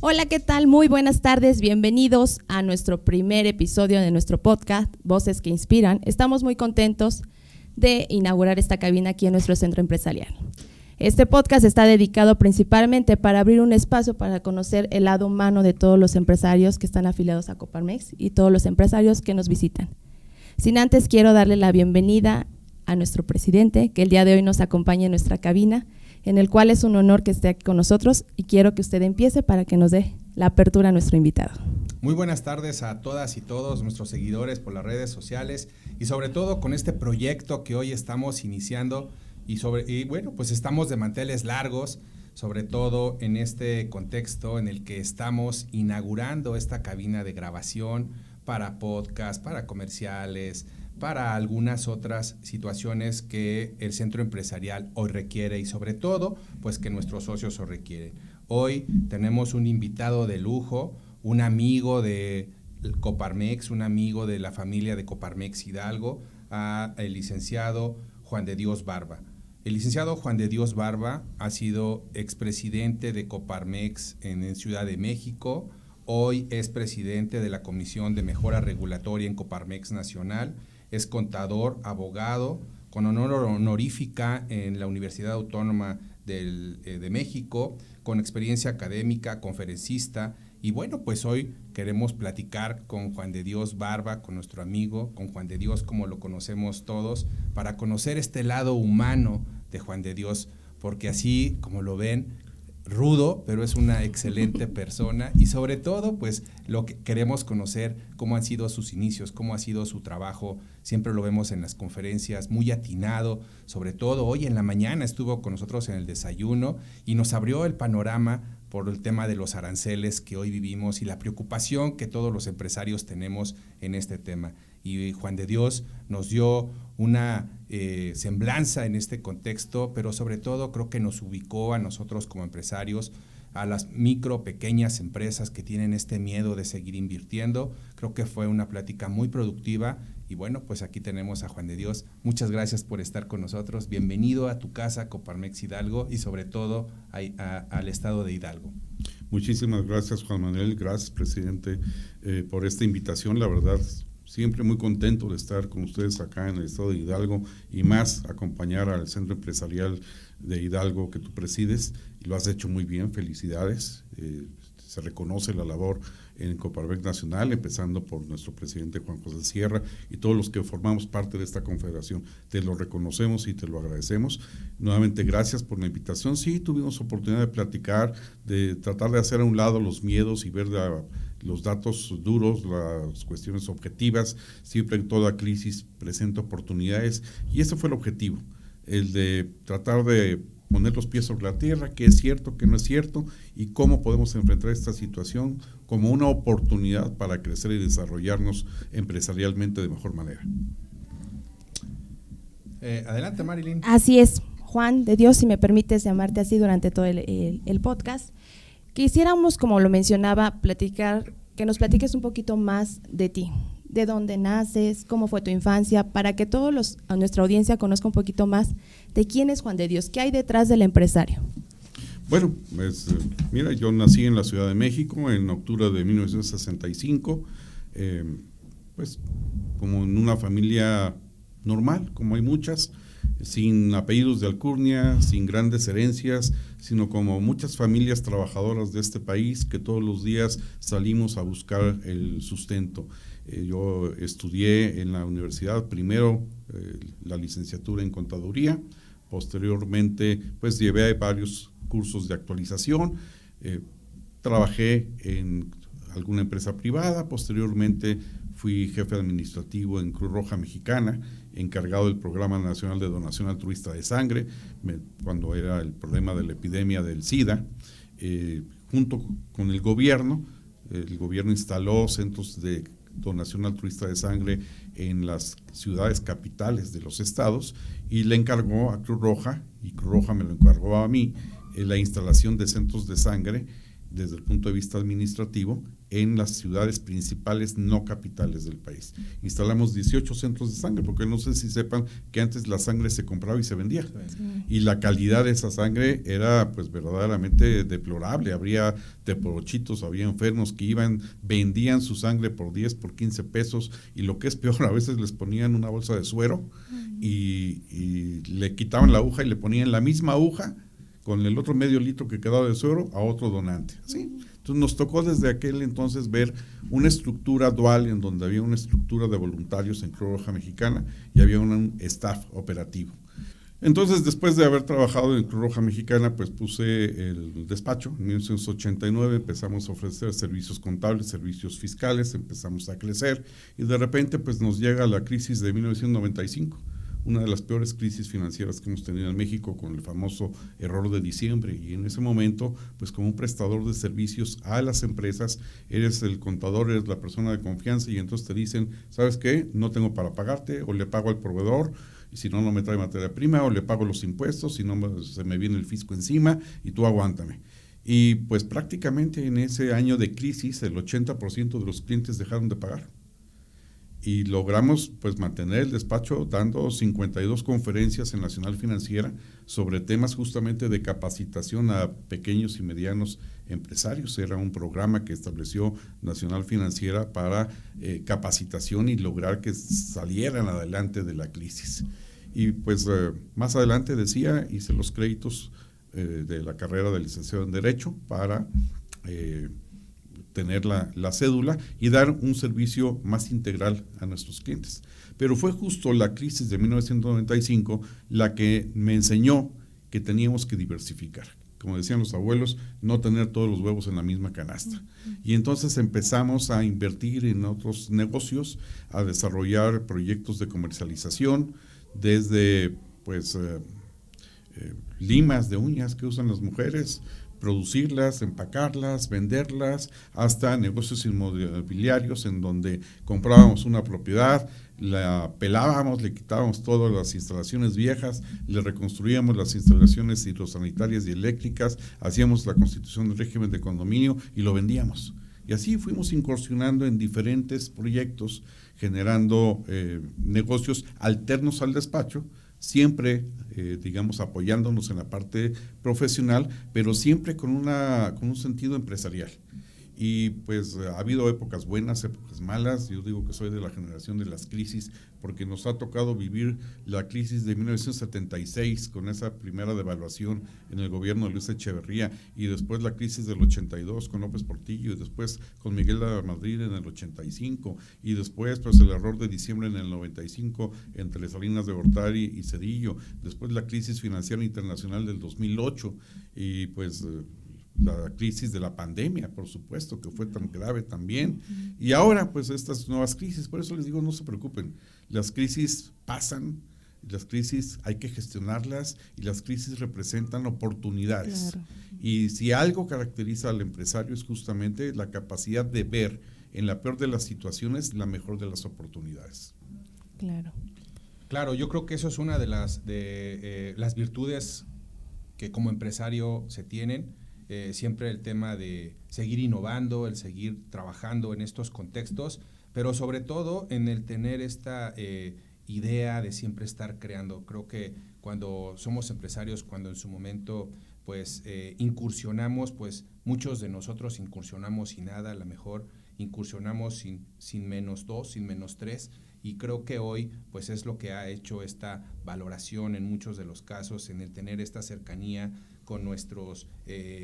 Hola, ¿qué tal? Muy buenas tardes, bienvenidos a nuestro primer episodio de nuestro podcast, Voces que Inspiran. Estamos muy contentos de inaugurar esta cabina aquí en nuestro centro empresarial. Este podcast está dedicado principalmente para abrir un espacio para conocer el lado humano de todos los empresarios que están afiliados a Coparmex y todos los empresarios que nos visitan. Sin antes, quiero darle la bienvenida a nuestro presidente, que el día de hoy nos acompaña en nuestra cabina, en el cual es un honor que esté aquí con nosotros y quiero que usted empiece para que nos dé la apertura a nuestro invitado. Muy buenas tardes a todas y todos nuestros seguidores por las redes sociales y sobre todo con este proyecto que hoy estamos iniciando y bueno, pues estamos de manteles largos, sobre todo en este contexto en el que estamos inaugurando esta cabina de grabación para podcast, para comerciales, para algunas otras situaciones que el centro empresarial hoy requiere y sobre todo, pues que nuestros socios hoy requieren. Hoy tenemos un invitado de lujo, un amigo de Coparmex, un amigo de la familia de Coparmex Hidalgo, el licenciado Juan de Dios Barba. El licenciado Juan de Dios Barba ha sido expresidente de Coparmex en Ciudad de México, hoy es presidente de la Comisión de Mejora Regulatoria en Coparmex Nacional, es contador, abogado, con honor honorífica en la Universidad Autónoma de México, con experiencia académica, conferencista, y bueno, pues hoy queremos platicar con Juan de Dios Barba, con nuestro amigo, con Juan de Dios como lo conocemos todos, para conocer este lado humano de Juan de Dios, porque así como lo ven, rudo, pero es una excelente persona y sobre todo, pues lo que queremos conocer, cómo han sido sus inicios, cómo ha sido su trabajo, siempre lo vemos en las conferencias, muy atinado, sobre todo hoy en la mañana estuvo con nosotros en el desayuno y nos abrió el panorama por el tema de los aranceles que hoy vivimos y la preocupación que todos los empresarios tenemos en este tema. Y Juan de Dios nos dio una semblanza en este contexto, pero sobre todo creo que nos ubicó a nosotros como empresarios, a las micro, pequeñas empresas que tienen este miedo de seguir invirtiendo. Creo que fue una plática muy productiva y bueno, pues aquí tenemos a Juan de Dios. Muchas gracias por estar con nosotros. Bienvenido a tu casa, Coparmex Hidalgo, y sobre todo al estado de Hidalgo. Muchísimas gracias, Juan Manuel. Gracias, presidente, por esta invitación. La verdad, siempre muy contento de estar con ustedes acá en el estado de Hidalgo y más acompañar al centro empresarial de Hidalgo que tú presides y lo has hecho muy bien, felicidades. Se reconoce la labor en Coparmex Nacional, empezando por nuestro presidente Juan José Sierra y todos los que formamos parte de esta confederación. Te lo reconocemos y te lo agradecemos. Nuevamente, gracias por la invitación. Sí, tuvimos oportunidad de platicar, de tratar de hacer a un lado los miedos y ver los datos duros, las cuestiones objetivas. Siempre en toda crisis presenta oportunidades y ese fue el objetivo, el de tratar de poner los pies sobre la tierra, qué es cierto, qué no es cierto y cómo podemos enfrentar esta situación como una oportunidad para crecer y desarrollarnos empresarialmente de mejor manera. Adelante, Marilyn. Así es, Juan de Dios, si me permites llamarte así durante todo el podcast. Quisiéramos, como lo mencionaba, que nos platiques un poquito más de ti, de dónde naces, cómo fue tu infancia, para que a nuestra audiencia conozca un poquito más de quién es Juan de Dios, qué hay detrás del empresario. Bueno, pues mira, yo nací en la Ciudad de México en octubre de 1965, pues como en una familia normal, como hay muchas, sin apellidos de alcurnia, sin grandes herencias, sino como muchas familias trabajadoras de este país que todos los días salimos a buscar el sustento. Yo estudié en la universidad, primero la licenciatura en contaduría, posteriormente pues llevé varios cursos de actualización, trabajé en alguna empresa privada, posteriormente fui jefe administrativo en Cruz Roja Mexicana, encargado del Programa Nacional de Donación Altruista de Sangre, cuando era el problema de la epidemia del SIDA. Junto con el gobierno instaló centros de donación altruista de sangre en las ciudades capitales de los estados y le encargó a Cruz Roja, y Cruz Roja me lo encargó a mí, la instalación de centros de sangre desde el punto de vista administrativo en las ciudades principales no capitales del país. Instalamos 18 centros de sangre, porque no sé si sepan que antes la sangre se compraba y se vendía. Sí. Y la calidad de esa sangre era pues verdaderamente deplorable. Habría teporochitos, había enfermos que vendían su sangre por 10, por 15 pesos, y lo que es peor, a veces les ponían una bolsa de suero y le quitaban la aguja y le ponían la misma aguja con el otro medio litro que quedaba de suero a otro donante, ¿sí? Entonces nos tocó desde aquel entonces ver una estructura dual en donde había una estructura de voluntarios en Cruz Roja Mexicana y había un staff operativo. Entonces, después de haber trabajado en Cruz Roja Mexicana, pues puse el despacho. En 1989 empezamos a ofrecer servicios contables, servicios fiscales, empezamos a crecer y de repente pues nos llega la crisis de 1995. Una de las peores crisis financieras que hemos tenido en México, con el famoso error de diciembre, y en ese momento, pues como un prestador de servicios a las empresas, eres el contador, eres la persona de confianza, y entonces te dicen, ¿sabes qué? No tengo para pagarte, o le pago al proveedor, y si no, no me trae materia prima, o le pago los impuestos, si no, se me viene el fisco encima, y tú aguántame. Y pues prácticamente en ese año de crisis, el 80% de los clientes dejaron de pagar. Y logramos pues mantener el despacho dando 52 conferencias en Nacional Financiera sobre temas justamente de capacitación a pequeños y medianos empresarios. Era un programa que estableció Nacional Financiera para capacitación y lograr que salieran adelante de la crisis. Y pues más adelante decía, hice los créditos de la carrera de licenciado en Derecho para tener la cédula y dar un servicio más integral a nuestros clientes. Pero fue justo la crisis de 1995 la que me enseñó que teníamos que diversificar. Como decían los abuelos, no tener todos los huevos en la misma canasta. Y entonces empezamos a invertir en otros negocios, a desarrollar proyectos de comercialización, desde pues limas de uñas que usan las mujeres, producirlas, empacarlas, venderlas, hasta negocios inmobiliarios en donde comprábamos una propiedad, la pelábamos, le quitábamos todas las instalaciones viejas, le reconstruíamos las instalaciones hidrosanitarias y eléctricas, hacíamos la constitución del régimen de condominio y lo vendíamos. Y así fuimos incursionando en diferentes proyectos, generando negocios alternos al despacho, siempre, digamos, apoyándonos en la parte profesional, pero siempre con un sentido empresarial. Y pues ha habido épocas buenas, épocas malas. Yo digo que soy de la generación de las crisis, porque nos ha tocado vivir la crisis de 1976 con esa primera devaluación en el gobierno de Luis Echeverría, y después la crisis del 82 con López Portillo, y después con Miguel de la Madrid en el 85, y después pues el error de diciembre en el 95 entre Salinas de Gortari y Zedillo, después la crisis financiera internacional del 2008 y pues la crisis de la pandemia, por supuesto, que fue tan grave también. Y ahora, pues, estas nuevas crisis. Por eso les digo, no se preocupen. Las crisis pasan, las crisis hay que gestionarlas, y las crisis representan oportunidades. Claro. Y si algo caracteriza al empresario es justamente la capacidad de ver en la peor de las situaciones la mejor de las oportunidades. Claro. Claro, yo creo que eso es una de las virtudes que como empresario se tienen. Siempre el tema de seguir innovando, el seguir trabajando en estos contextos, pero sobre todo en el tener esta idea de siempre estar creando. Creo que cuando somos empresarios, cuando en su momento pues incursionamos, pues muchos de nosotros incursionamos sin nada, a lo mejor incursionamos sin -2, sin -3, y creo que hoy pues es lo que ha hecho esta valoración en muchos de los casos, en el tener esta cercanía con nuestros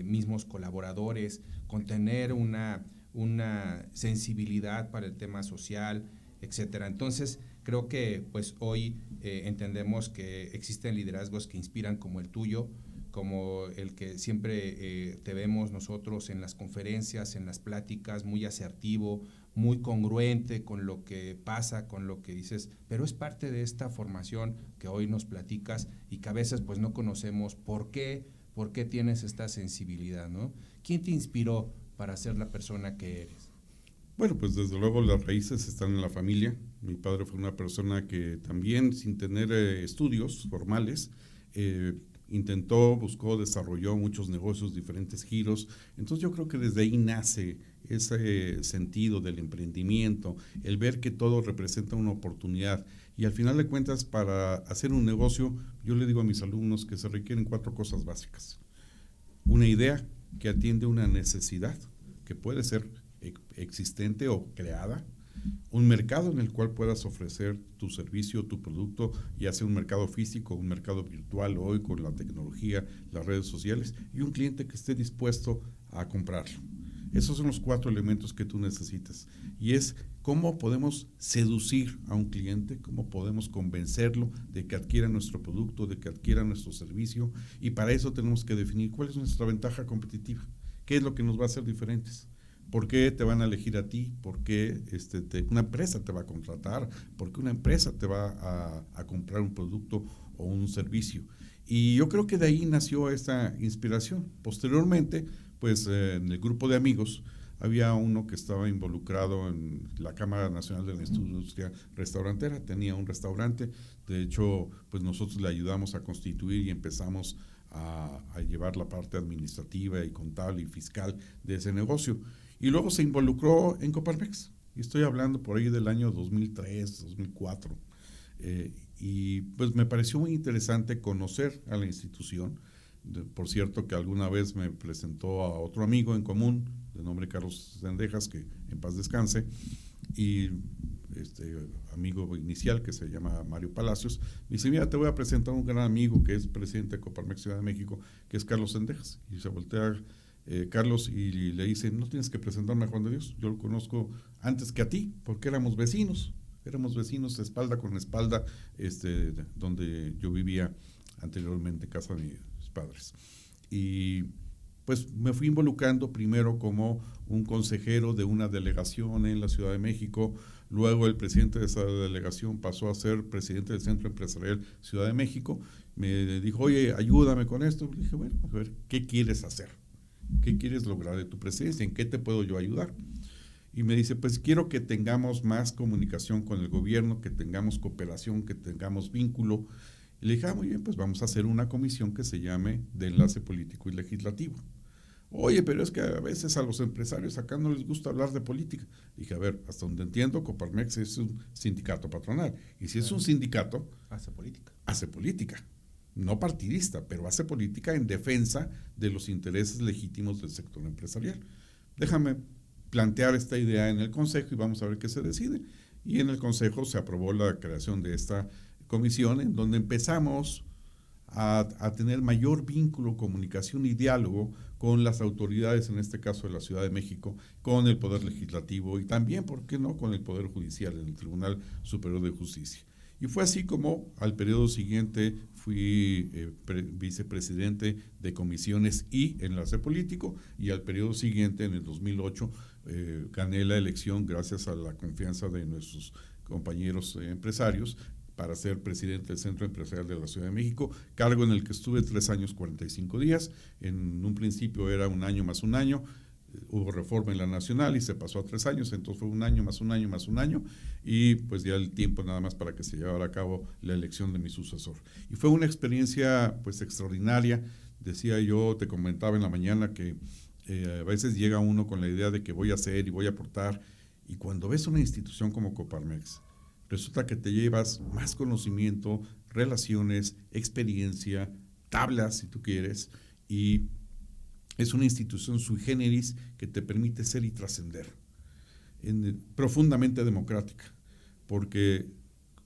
mismos colaboradores, con tener una sensibilidad para el tema social, etcétera. Entonces, creo que pues hoy entendemos que existen liderazgos que inspiran como el tuyo, como el que siempre te vemos nosotros en las conferencias, en las pláticas, muy asertivo, muy congruente con lo que pasa, con lo que dices, pero es parte de esta formación que hoy nos platicas y que a veces pues no conocemos por qué tienes esta sensibilidad, ¿no? ¿Quién te inspiró para ser la persona que eres? Bueno, pues desde luego las raíces están en la familia. Mi padre fue una persona que también, sin tener estudios formales, buscó, desarrolló muchos negocios, diferentes giros. Entonces yo creo que desde ahí nace ese sentido del emprendimiento, el ver que todo representa una oportunidad. Y al final de cuentas, para hacer un negocio, yo le digo a mis alumnos que se requieren 4 cosas básicas. Una idea que atiende una necesidad, que puede ser existente o creada. Un mercado en el cual puedas ofrecer tu servicio, tu producto, ya sea un mercado físico, un mercado virtual hoy con la tecnología, las redes sociales, y un cliente que esté dispuesto a comprarlo. Esos son los 4 elementos que tú necesitas. Y es cómo podemos seducir a un cliente, cómo podemos convencerlo de que adquiera nuestro producto, de que adquiera nuestro servicio, y para eso tenemos que definir cuál es nuestra ventaja competitiva, qué es lo que nos va a hacer diferentes. ¿Por qué te van a elegir a ti? ¿Por qué una empresa te va a contratar? ¿Por qué una empresa te va a comprar un producto o un servicio? Y yo creo que de ahí nació esta inspiración. Posteriormente, pues en el grupo de amigos había uno que estaba involucrado en la Cámara Nacional de la Industria Restaurantera, tenía un restaurante. De hecho, pues nosotros le ayudamos a constituir y empezamos a llevar la parte administrativa y contable y fiscal de ese negocio. Y luego se involucró en Coparmex. Y estoy hablando por ahí del año 2003, 2004. Y pues me pareció muy interesante conocer a la institución. Por cierto, que alguna vez me presentó a otro amigo en común, de nombre Carlos Sendejas, que en paz descanse, y amigo inicial que se llama Mario Palacios, me dice: mira, te voy a presentar a un gran amigo que es presidente de Coparmex Ciudad de México, que es Carlos Sendejas. Y se voltea Carlos y le dice: no tienes que presentarme a Juan de Dios, yo lo conozco antes que a ti, porque éramos vecinos espalda con espalda, donde yo vivía anteriormente, en casa de mis padres. Y pues me fui involucrando primero como un consejero de una delegación en la Ciudad de México. Luego el presidente de esa delegación pasó a ser presidente del Centro Empresarial Ciudad de México. Me dijo: oye, ayúdame con esto. Le dije: bueno, a ver, ¿qué quieres hacer? ¿Qué quieres lograr de tu presidencia? ¿En qué te puedo yo ayudar? Y me dice: pues quiero que tengamos más comunicación con el gobierno, que tengamos cooperación, que tengamos vínculo. Y le dije: muy bien, pues vamos a hacer una comisión que se llame de enlace político y legislativo. Oye, pero es que a veces a los empresarios acá no les gusta hablar de política. Dije: a ver, hasta donde entiendo, Coparmex es un sindicato patronal. Y si es un sindicato, hace política. Hace política. No partidista, pero hace política en defensa de los intereses legítimos del sector empresarial. Déjame plantear esta idea en el Consejo y vamos a ver qué se decide. Y en el Consejo se aprobó la creación de esta comisión, en donde empezamos a tener mayor vínculo, comunicación y diálogo con las autoridades, en este caso de la Ciudad de México, con el Poder Legislativo y también, ¿por qué no?, con el Poder Judicial, en el Tribunal Superior de Justicia. Y fue así como al periodo siguiente fui vicepresidente de comisiones y enlace político, y al periodo siguiente, en el 2008, gané la elección gracias a la confianza de nuestros compañeros empresarios para ser presidente del Centro Empresarial de la Ciudad de México, cargo en el que estuve 3 años, 45 días. En un principio era 1 año más 1 año, hubo reforma en la nacional y se pasó a 3 años, entonces fue 1 año más 1 año más 1 año, y pues ya el tiempo nada más para que se llevara a cabo la elección de mi sucesor. Y fue una experiencia pues extraordinaria. Decía yo, te comentaba en la mañana que a veces llega uno con la idea de que voy a hacer y voy a aportar, y cuando ves una institución como Coparmex, resulta que te llevas más conocimiento, relaciones, experiencia, tablas si tú quieres, y es una institución sui generis que te permite ser y trascender, profundamente democrática, porque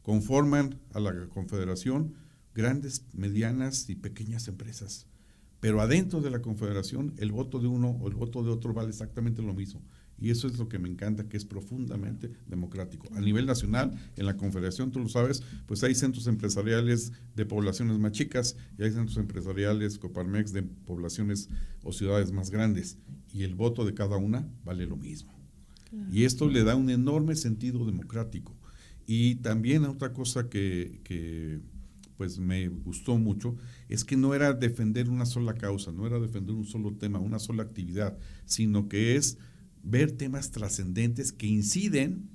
conforman a la Confederación grandes, medianas y pequeñas empresas, pero adentro de la Confederación el voto de uno o el voto de otro vale exactamente lo mismo. Y eso es lo que me encanta, que es profundamente democrático. A nivel nacional, en la Confederación, tú lo sabes, pues hay centros empresariales de poblaciones más chicas y hay centros empresariales Coparmex de poblaciones o ciudades más grandes. Y el voto de cada una vale lo mismo. Claro. Y esto le da un enorme sentido democrático. Y también otra cosa que pues me gustó mucho, es que no era defender una sola causa, no era defender un solo tema, una sola actividad, sino que es ver temas trascendentes que inciden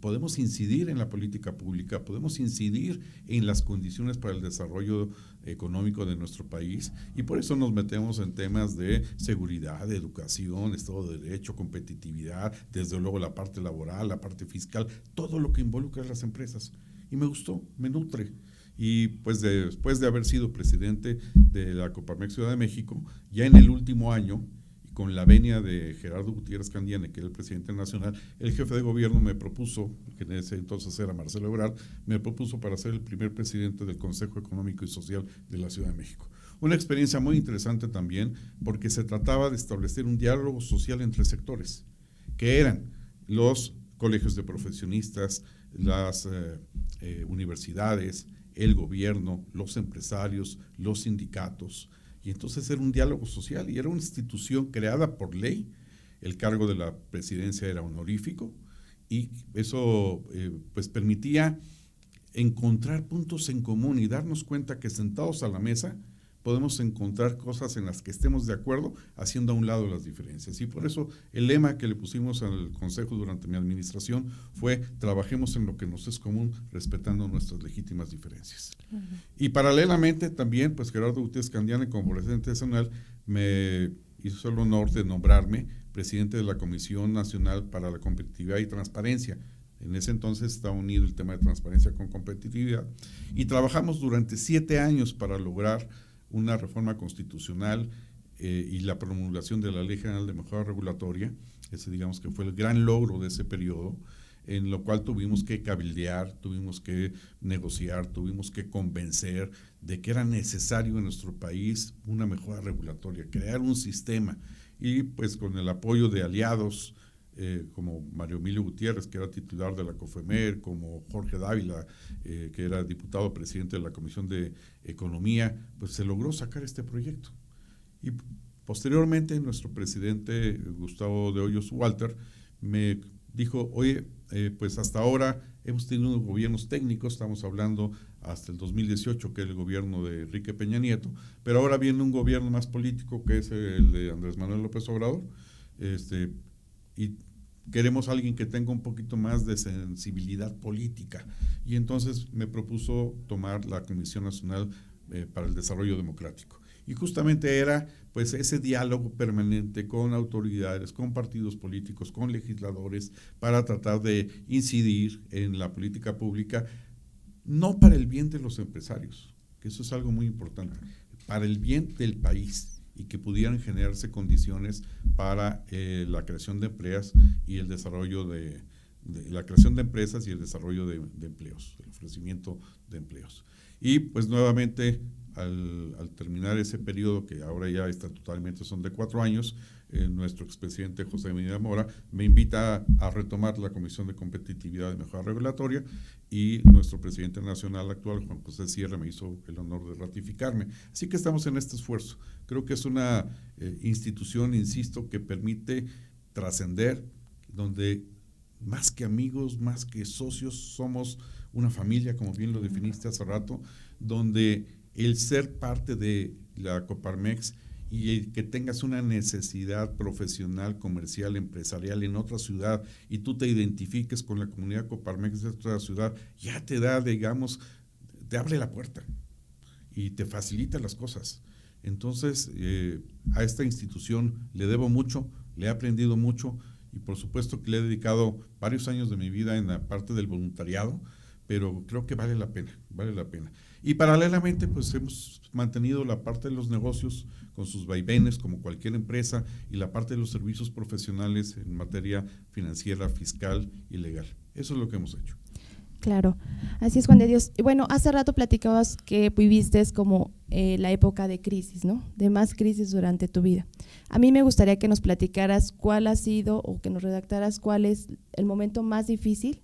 podemos incidir en la política pública, podemos incidir en las condiciones para el desarrollo económico de nuestro país, y por eso nos metemos en temas de seguridad, de educación, Estado de Derecho, competitividad, desde luego la parte laboral, la parte fiscal, todo lo que involucra a las empresas. Y me gustó, me nutre. Y pues después de haber sido presidente de la Coparmex Ciudad de México, ya en el último año, con la venia de Gerardo Gutiérrez Candiani, que era el presidente nacional, el jefe de gobierno me propuso, que en ese entonces era Marcelo Ebrard, me propuso para ser el primer presidente del Consejo Económico y Social de la Ciudad de México. Una experiencia muy interesante también, porque se trataba de establecer un diálogo social entre sectores, que eran los colegios de profesionistas, las universidades, el gobierno, los empresarios, los sindicatos. Y entonces era un diálogo social y era una institución creada por ley. El cargo de la presidencia era honorífico y eso pues permitía encontrar puntos en común y darnos cuenta que sentados a la mesa podemos encontrar cosas en las que estemos de acuerdo, haciendo a un lado las diferencias. Y por eso el lema que le pusimos al Consejo durante mi administración fue: trabajemos en lo que nos es común, respetando nuestras legítimas diferencias. Y paralelamente también, pues Gerardo Gutiérrez Candiani, como presidente nacional, me hizo el honor de nombrarme presidente de la Comisión Nacional para la Competitividad y Transparencia. En ese entonces estaba unido el tema de transparencia con competitividad, y trabajamos durante 7 años para lograr una reforma constitucional y la promulgación de la Ley General de Mejora Regulatoria. Ese, digamos, que fue el gran logro de ese periodo, en lo cual tuvimos que cabildear, tuvimos que negociar, tuvimos que convencer de que era necesario en nuestro país una mejora regulatoria, crear un sistema, y pues con el apoyo de aliados como Mario Emilio Gutiérrez, que era titular de la COFEMER, como Jorge Dávila, que era diputado presidente de la Comisión de Economía, pues se logró sacar este proyecto. Y posteriormente nuestro presidente Gustavo de Hoyos Walter me dijo: oye, pues hasta ahora hemos tenido gobiernos técnicos, estamos hablando hasta el 2018, que es el gobierno de Enrique Peña Nieto, pero ahora viene un gobierno más político, que es el de Andrés Manuel López Obrador, y queremos a alguien que tenga un poquito más de sensibilidad política. Y entonces me propuso tomar la Comisión Nacional para el Desarrollo Democrático. Y justamente era pues ese diálogo permanente con autoridades, con partidos políticos, con legisladores, para tratar de incidir en la política pública, no para el bien de los empresarios, que eso es algo muy importante, para el bien del país, y que pudieran generarse condiciones para la creación de empresas y el desarrollo de la creación de empresas y el desarrollo de empleos, el ofrecimiento de empleos. Y pues nuevamente al terminar ese periodo, que ahora ya estatutalmente son de 4 años, nuestro expresidente José Medina Mora me invita a retomar la Comisión de Competitividad y Mejora Regulatoria, y nuestro presidente nacional actual, Juan José Sierra, me hizo el honor de ratificarme. Así que estamos en este esfuerzo. Creo que es una institución, insisto, que permite trascender, donde más que amigos, más que socios, somos una familia, como bien lo definiste hace rato, donde el ser parte de la Coparmex y el que tengas una necesidad profesional, comercial, empresarial en otra ciudad, y tú te identifiques con la comunidad Coparmex de otra ciudad, ya te da, digamos, te abre la puerta y te facilita las cosas. Entonces, a esta institución le debo mucho, le he aprendido mucho, y por supuesto que le he dedicado varios años de mi vida en la parte del voluntariado, pero creo que vale la pena, vale la pena. Y paralelamente, pues hemos mantenido la parte de los negocios con sus vaivenes, como cualquier empresa, y la parte de los servicios profesionales en materia financiera, fiscal y legal. Eso es lo que hemos hecho. Claro, así es, Juan de Dios. Y bueno, hace rato platicabas que viviste como la época de crisis, ¿no? De más crisis durante tu vida. A mí me gustaría que nos platicaras cuál ha sido, o que nos redactaras cuál es el momento más difícil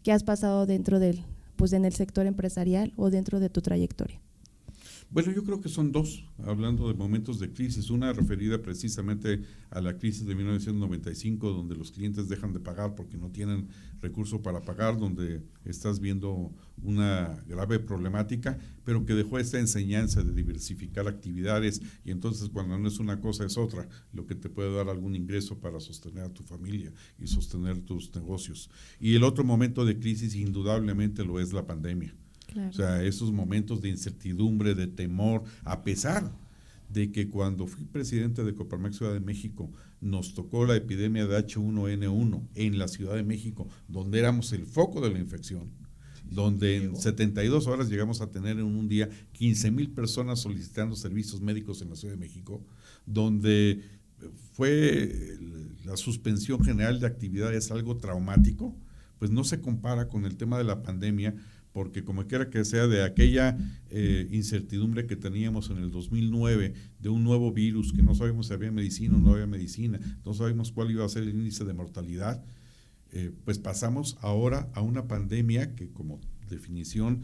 que has pasado dentro del, pues en el sector empresarial o dentro de tu trayectoria. Bueno, yo creo que son dos, hablando de momentos de crisis. Una referida precisamente a la crisis de 1995, donde los clientes dejan de pagar porque no tienen recurso para pagar, donde estás viendo una grave problemática, pero que dejó esta enseñanza de diversificar actividades, y entonces cuando no es una cosa es otra, lo que te puede dar algún ingreso para sostener a tu familia y sostener tus negocios. Y el otro momento de crisis indudablemente lo es la pandemia. Claro. O sea, esos momentos de incertidumbre, de temor, a pesar de que cuando fui presidente de Coparmex Ciudad de México nos tocó la epidemia de H1N1 en la Ciudad de México, donde éramos el foco de la infección, donde en 72 horas llegamos a tener en un día 15,000 personas solicitando servicios médicos en la Ciudad de México, donde fue la suspensión general de actividades algo traumático, pues no se compara con el tema de la pandemia, porque como quiera que sea, de aquella incertidumbre que teníamos en el 2009 de un nuevo virus, que no sabíamos si había medicina o no había medicina, no sabíamos cuál iba a ser el índice de mortalidad, pues pasamos ahora a una pandemia que como definición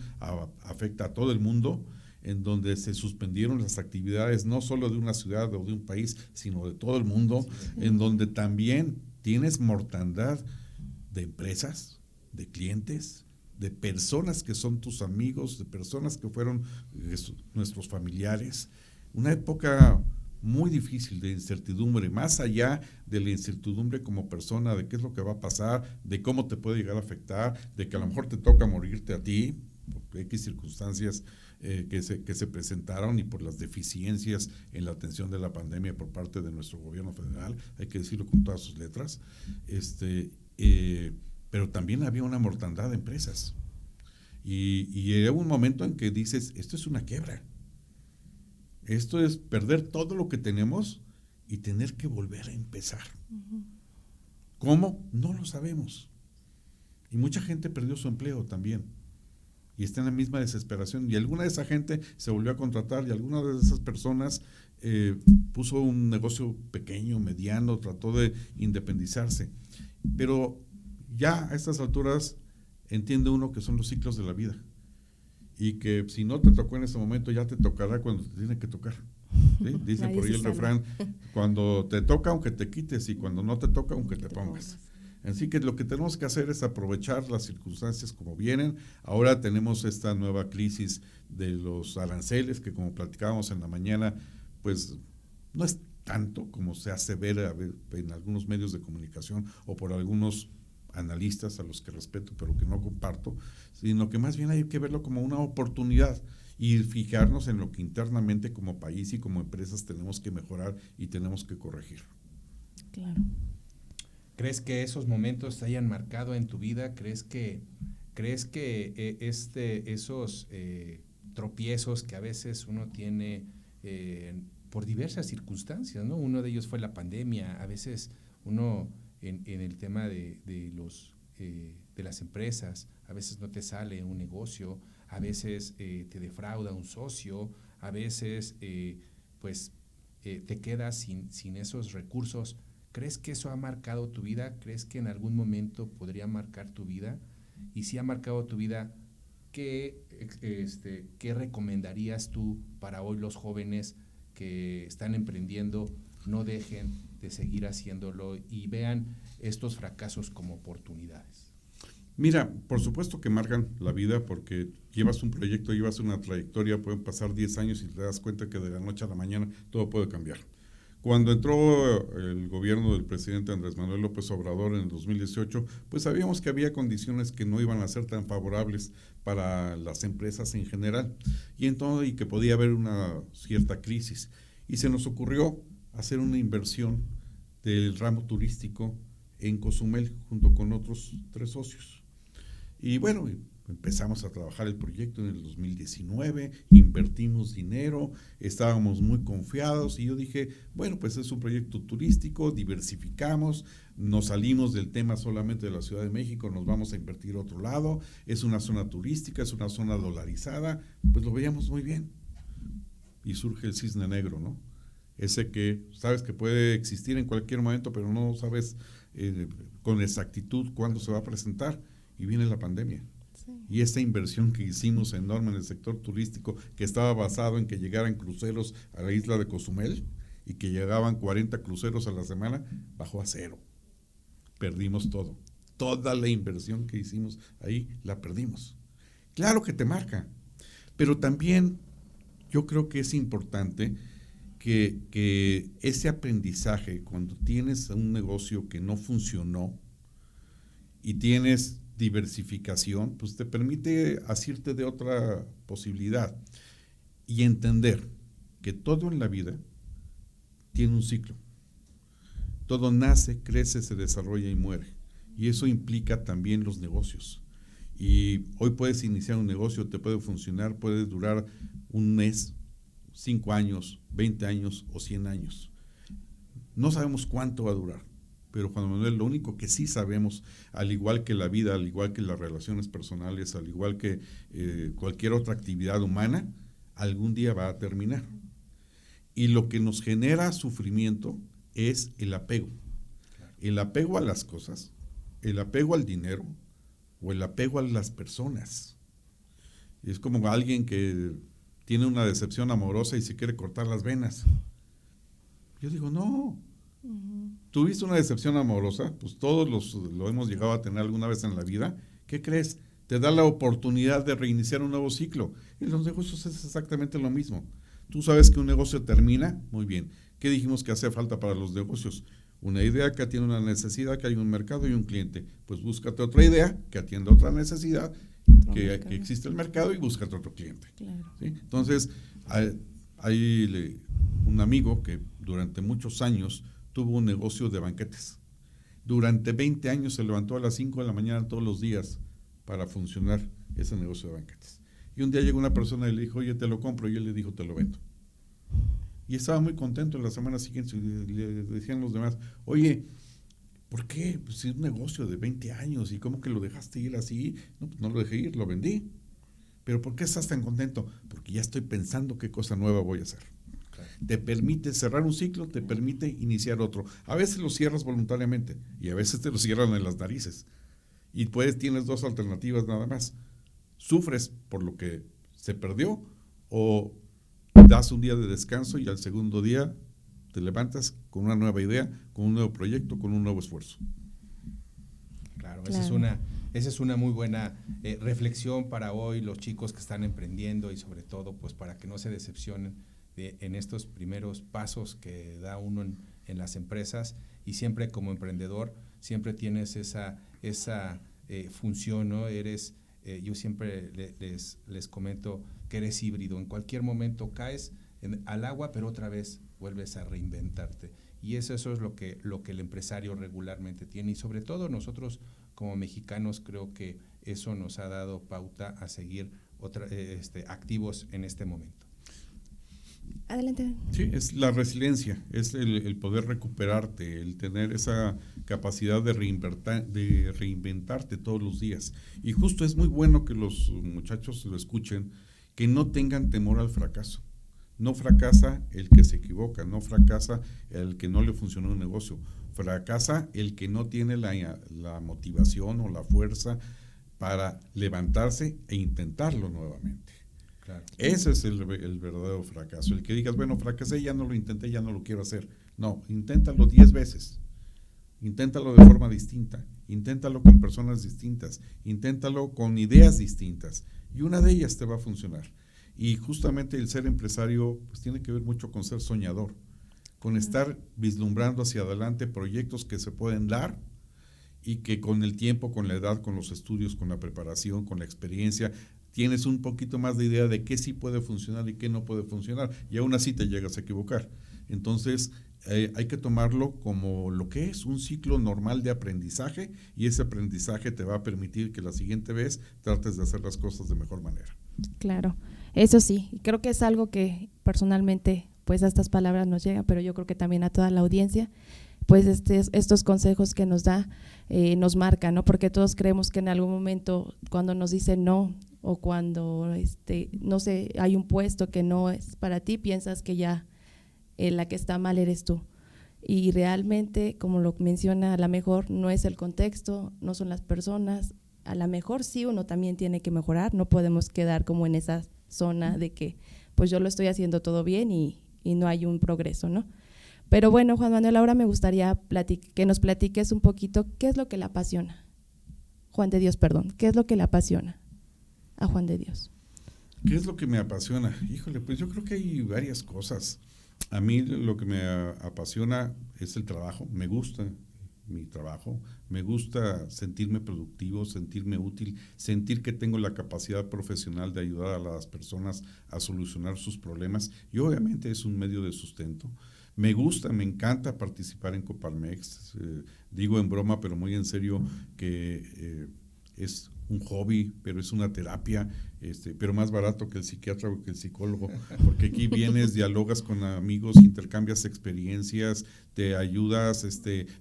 afecta a todo el mundo, en donde se suspendieron las actividades no solo de una ciudad o de un país, sino de todo el mundo, en donde también tienes mortandad de empresas, de clientes, de personas que son tus amigos, de personas que fueron nuestros familiares. Una época muy difícil de incertidumbre, más allá de la incertidumbre como persona, de qué es lo que va a pasar, de cómo te puede llegar a afectar, de que a lo mejor te toca morirte a ti, por X circunstancias que se presentaron y por las deficiencias en la atención de la pandemia por parte de nuestro gobierno federal, hay que decirlo con todas sus letras, pero también había una mortandad de empresas. Y era un momento en que dices, esto es una quiebra. Esto es perder todo lo que tenemos y tener que volver a empezar. ¿Cómo? No lo sabemos. Y mucha gente perdió su empleo también. Y está en la misma desesperación. Y alguna de esa gente se volvió a contratar y alguna de esas personas puso un negocio pequeño, mediano, trató de independizarse. Pero ya a estas alturas entiende uno que son los ciclos de la vida y que si no te tocó en ese momento ya te tocará cuando te tiene que tocar, ¿sí? Dice por ahí el refrán, cuando te toca aunque te quites y cuando no te toca aunque te pongas. Así que lo que tenemos que hacer es aprovechar las circunstancias como vienen. Ahora tenemos esta nueva crisis de los aranceles que, como platicábamos en la mañana, pues no es tanto como se hace ver en algunos medios de comunicación o por algunos analistas a los que respeto pero que no comparto, sino que más bien hay que verlo como una oportunidad y fijarnos en lo que internamente como país y como empresas tenemos que mejorar y tenemos que corregir. Claro. ¿Crees que esos momentos te hayan marcado en tu vida? ¿Crees que esos tropiezos que a veces uno tiene por diversas circunstancias, ¿no? Uno de ellos fue la pandemia. A veces uno en el tema de las empresas, a veces no te sale un negocio, a veces te defrauda un socio, a veces te quedas sin esos recursos. ¿Crees que eso ha marcado tu vida? ¿Crees que en algún momento podría marcar tu vida? Y si ha marcado tu vida, ¿qué recomendarías tú para hoy los jóvenes que están emprendiendo? No dejen de seguir haciéndolo y vean estos fracasos como oportunidades. Mira, por supuesto que marcan la vida porque llevas un proyecto, llevas una trayectoria, pueden pasar 10 años y te das cuenta que de la noche a la mañana todo puede cambiar. Cuando entró el gobierno del presidente Andrés Manuel López Obrador en el 2018, pues sabíamos que había condiciones que no iban a ser tan favorables para las empresas en general y que podía haber una cierta crisis. Y se nos ocurrió hacer una inversión del ramo turístico en Cozumel junto con otros 3 socios. Y bueno, empezamos a trabajar el proyecto en el 2019, invertimos dinero, estábamos muy confiados y yo dije, bueno, pues es un proyecto turístico, diversificamos, nos salimos del tema solamente de la Ciudad de México, nos vamos a invertir a otro lado, es una zona turística, es una zona dolarizada, pues lo veíamos muy bien. Y surge el cisne negro, ¿no? Ese que sabes que puede existir en cualquier momento, pero no sabes con exactitud cuándo se va a presentar, y viene la pandemia. Y esta inversión que hicimos enorme en el sector turístico, que estaba basado en que llegaran cruceros a la isla de Cozumel y que llegaban 40 cruceros a la semana, bajó a cero. Perdimos todo. Toda la inversión que hicimos ahí la perdimos. Claro que te marca, pero también yo creo que es importante que ese aprendizaje, cuando tienes un negocio que no funcionó y tienes diversificación, pues te permite asirte de otra posibilidad y entender que todo en la vida tiene un ciclo. Todo nace, crece, se desarrolla y muere. Y eso implica también los negocios. Y hoy puedes iniciar un negocio, te puede funcionar, puede durar un mes, 5 años, 20 años o 100 años. No sabemos cuánto va a durar, pero Juan Manuel, lo único que sí sabemos, al igual que la vida, al igual que las relaciones personales, al igual que cualquier otra actividad humana, algún día va a terminar. Y lo que nos genera sufrimiento es el apego. El apego a las cosas, el apego al dinero o el apego a las personas. Es como alguien que tiene una decepción amorosa y se quiere cortar las venas. Yo digo, no. ¿Tuviste una decepción amorosa? Pues todos lo hemos llegado a tener alguna vez en la vida. ¿Qué crees? Te da la oportunidad de reiniciar un nuevo ciclo. En los negocios es exactamente lo mismo. Tú sabes que un negocio termina, muy bien. ¿Qué dijimos que hace falta para los negocios? Una idea que atiende una necesidad, que hay un mercado y un cliente. Pues búscate otra idea que atienda otra necesidad, que existe el mercado y búscate otro cliente. Claro. ¿Sí? Entonces, hay un amigo que durante muchos años tuvo un negocio de banquetes. Durante 20 años se levantó a las 5 de la mañana todos los días para funcionar ese negocio de banquetes. Y un día llegó una persona y le dijo, oye, te lo compro, y él le dijo, te lo vendo. Y estaba muy contento. En la semana siguiente le decían los demás, oye, ¿por qué? Pues es un negocio de 20 años, ¿y cómo que lo dejaste ir así? No, pues no lo dejé ir, lo vendí. ¿Pero por qué estás tan contento? Porque ya estoy pensando qué cosa nueva voy a hacer. Claro. Te permite cerrar un ciclo, te permite iniciar otro. A veces lo cierras voluntariamente y a veces te lo cierran en las narices. Y pues tienes 2 alternativas nada más. Sufres por lo que se perdió o das un día de descanso y al segundo día te levantas con una nueva idea, con un nuevo proyecto, con un nuevo esfuerzo. Claro. Esa es una muy buena reflexión para hoy, los chicos que están emprendiendo y sobre todo pues para que no se decepcionen en estos primeros pasos que da uno en las empresas, y siempre como emprendedor siempre tienes esa función, ¿no? Yo siempre les comento que eres híbrido. En cualquier momento caes al agua, pero otra vez vuelves a reinventarte. Y eso es lo que el empresario regularmente tiene. Y sobre todo nosotros como mexicanos creo que eso nos ha dado pauta a seguir activos en este momento. Adelante. Sí, es la resiliencia, es el poder recuperarte, el tener esa capacidad de reinventarte todos los días. Y justo es muy bueno que los muchachos lo escuchen, que no tengan temor al fracaso. No fracasa el que se equivoca, no fracasa el que no le funcionó un negocio, fracasa el que no tiene la motivación o la fuerza para levantarse e intentarlo nuevamente. Claro. Ese es el verdadero fracaso, el que digas, bueno, fracasé, ya no lo intenté, ya no lo quiero hacer. No, inténtalo 10 veces, inténtalo de forma distinta, inténtalo con personas distintas, inténtalo con ideas distintas, y una de ellas te va a funcionar. Y justamente el ser empresario pues tiene que ver mucho con ser soñador, con estar vislumbrando hacia adelante proyectos que se pueden dar y que con el tiempo, con la edad, con los estudios, con la preparación, con la experiencia, tienes un poquito más de idea de qué sí puede funcionar y qué no puede funcionar, y aún así te llegas a equivocar. Entonces hay que tomarlo como lo que es un ciclo normal de aprendizaje, y ese aprendizaje te va a permitir que la siguiente vez trates de hacer las cosas de mejor manera. Claro, eso sí, creo que es algo que personalmente pues a estas palabras nos llegan, pero yo creo que también a toda la audiencia, pues estos consejos que nos da nos marcan, ¿no? Porque todos creemos que en algún momento cuando nos dicen no, o cuando no sé, hay un puesto que no es para ti, piensas que ya la que está mal eres tú. Y realmente, como lo menciona, a lo mejor no es el contexto, no son las personas, a lo mejor sí uno también tiene que mejorar, no podemos quedar como en esa zona de que pues yo lo estoy haciendo todo bien y no hay un progreso, ¿no? Pero bueno, Juan Manuel, ahora me gustaría que nos platiques un poquito qué es lo que le apasiona. Juan de Dios, perdón, ¿qué es lo que le apasiona a Juan de Dios? ¿Qué es lo que me apasiona? Híjole, pues yo creo que hay varias cosas. A mí lo que me apasiona es el trabajo, me gusta mi trabajo, me gusta sentirme productivo, sentirme útil, sentir que tengo la capacidad profesional de ayudar a las personas a solucionar sus problemas y obviamente es un medio de sustento. Me gusta, me encanta participar en Coparmex, digo en broma pero muy en serio que es un hobby, pero es una terapia, pero más barato que el psiquiatra o que el psicólogo, porque aquí vienes, dialogas con amigos, intercambias experiencias, te ayudas,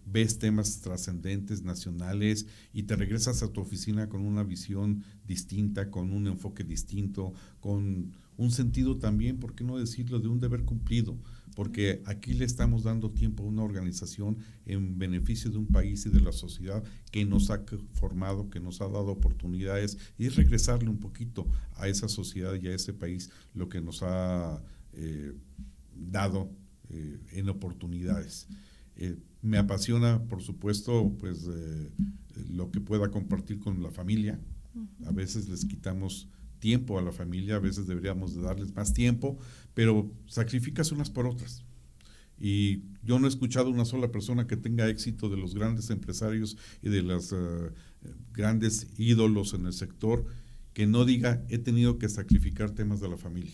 ves temas trascendentes, nacionales, y te regresas a tu oficina con una visión distinta, con un enfoque distinto, con un sentido también, ¿por qué no decirlo?, de un deber cumplido, porque aquí le estamos dando tiempo a una organización en beneficio de un país y de la sociedad que nos ha formado, que nos ha dado oportunidades, y es regresarle un poquito a esa sociedad y a ese país lo que nos ha dado en oportunidades. Me apasiona, por supuesto, pues lo que pueda compartir con la familia. A veces les quitamos tiempo a la familia, a veces deberíamos de darles más tiempo, pero sacrificas unas por otras. Y yo no he escuchado una sola persona que tenga éxito de los grandes empresarios y de los grandes ídolos en el sector que no diga, he tenido que sacrificar temas de la familia.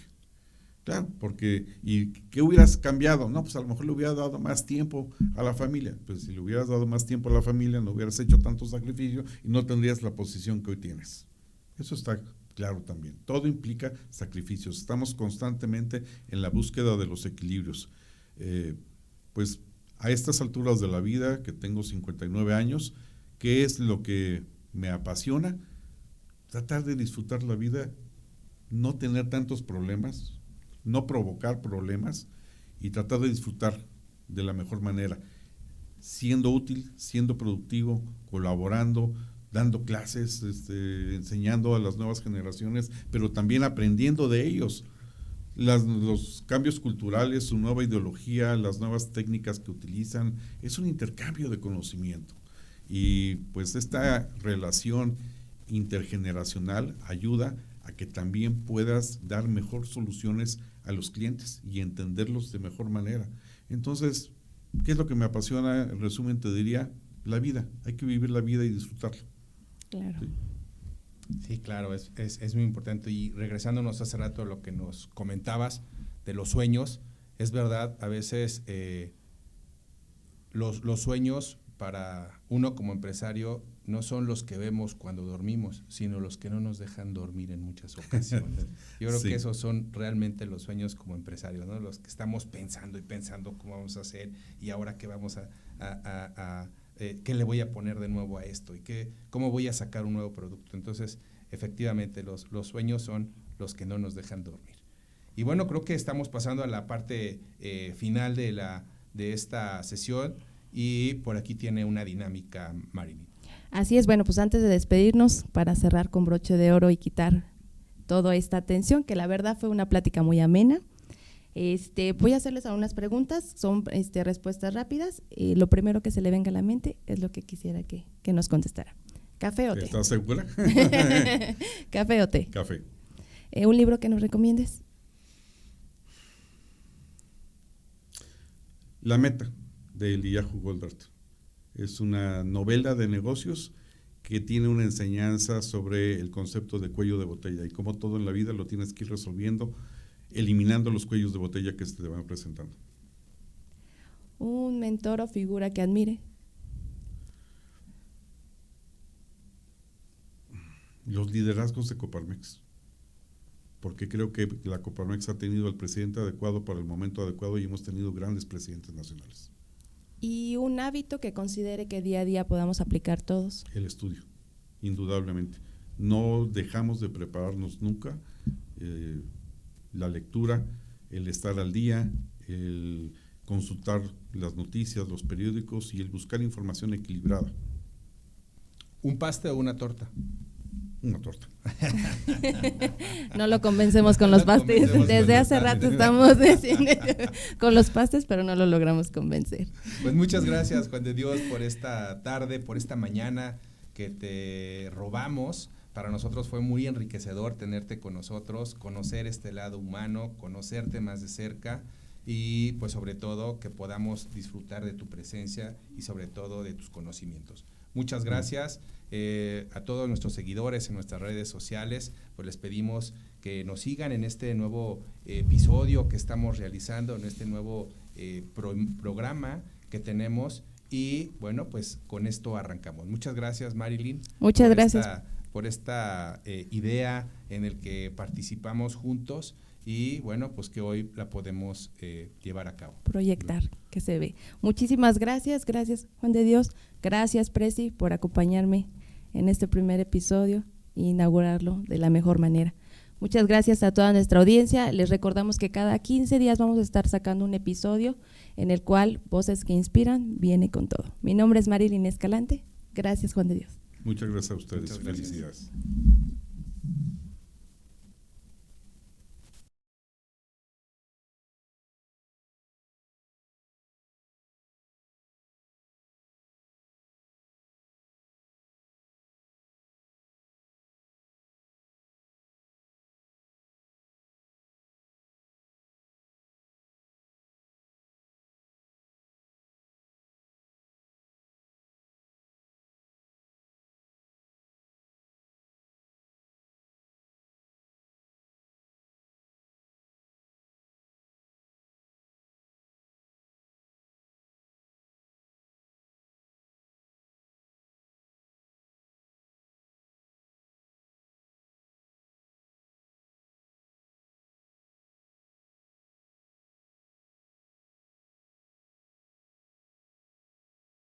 Claro, porque, ¿y qué hubieras cambiado? No, pues a lo mejor le hubieras dado más tiempo a la familia. Pues si le hubieras dado más tiempo a la familia, no hubieras hecho tanto sacrificio y no tendrías la posición que hoy tienes. Eso está claro también. Todo implica sacrificios. Estamos constantemente en la búsqueda de los equilibrios. Pues a estas alturas de la vida, que tengo 59 años, ¿qué es lo que me apasiona? Tratar de disfrutar la vida, no tener tantos problemas, no provocar problemas y tratar de disfrutar de la mejor manera, siendo útil, siendo productivo, colaborando, dando clases, enseñando a las nuevas generaciones, pero también aprendiendo de ellos. Los cambios culturales, su nueva ideología, las nuevas técnicas que utilizan, es un intercambio de conocimiento. Y pues esta relación intergeneracional ayuda a que también puedas dar mejor soluciones a los clientes y entenderlos de mejor manera. Entonces, ¿qué es lo que me apasiona? En resumen, te diría, la vida. Hay que vivir la vida y disfrutarla. Claro. Sí, claro, es muy importante. Y regresándonos hace rato a lo que nos comentabas de los sueños, es verdad, a veces los sueños para uno como empresario no son los que vemos cuando dormimos, sino los que no nos dejan dormir en muchas ocasiones. Yo creo que esos son realmente los sueños como empresarios, ¿no? Los que estamos pensando y pensando cómo vamos a hacer y ahora qué vamos qué le voy a poner de nuevo a esto y cómo voy a sacar un nuevo producto. Entonces, efectivamente, los sueños son los que no nos dejan dormir. Y bueno, creo que estamos pasando a la parte final de esta sesión y por aquí tiene una dinámica, Marilyn. Así es, bueno, pues antes de despedirnos, para cerrar con broche de oro y quitar toda esta atención, que la verdad fue una plática muy amena. Voy a hacerles algunas preguntas, son respuestas rápidas. Lo primero que se le venga a la mente es lo que quisiera que nos contestara. ¿Café o té? ¿Estás segura? ¿Café o té? Café. ¿Un libro que nos recomiendes? La meta, de Eliyahu Goldratt. Es una novela de negocios que tiene una enseñanza sobre el concepto de cuello de botella y cómo todo en la vida lo tienes que ir resolviendo, eliminando los cuellos de botella que se te van presentando. ¿Un mentor o figura que admire? Los liderazgos de Coparmex, porque creo que la Coparmex ha tenido al presidente adecuado para el momento adecuado y hemos tenido grandes presidentes nacionales. ¿Y un hábito que considere que día a día podamos aplicar todos? El estudio, indudablemente. No dejamos de prepararnos nunca. La lectura, el estar al día, el consultar las noticias, los periódicos y el buscar información equilibrada. ¿Un pastel o una torta? Una torta. No lo convencemos con los pastes. Desde hace rato estamos diciendo con los pastes, pero no lo logramos convencer. Pues muchas gracias, Juan de Dios, por esta tarde, por esta mañana que te robamos. Para nosotros fue muy enriquecedor tenerte con nosotros, conocer este lado humano, conocerte más de cerca y pues sobre todo que podamos disfrutar de tu presencia y sobre todo de tus conocimientos. Muchas gracias a todos nuestros seguidores en nuestras redes sociales, pues les pedimos que nos sigan en este nuevo episodio que estamos realizando, en este nuevo programa que tenemos y bueno, pues con esto arrancamos. Muchas gracias, Marilyn. Muchas gracias. Por esta idea en el que participamos juntos y bueno, pues que hoy la podemos llevar a cabo. Proyectar, que se ve. Muchísimas gracias, gracias Juan de Dios, gracias Presi por acompañarme en este primer episodio e inaugurarlo de la mejor manera. Muchas gracias a toda nuestra audiencia, les recordamos que cada 15 días vamos a estar sacando un episodio en el cual Voces que Inspiran viene con todo. Mi nombre es Marilyn Escalante, gracias Juan de Dios. Muchas gracias a ustedes. Muchas gracias. Felicidades.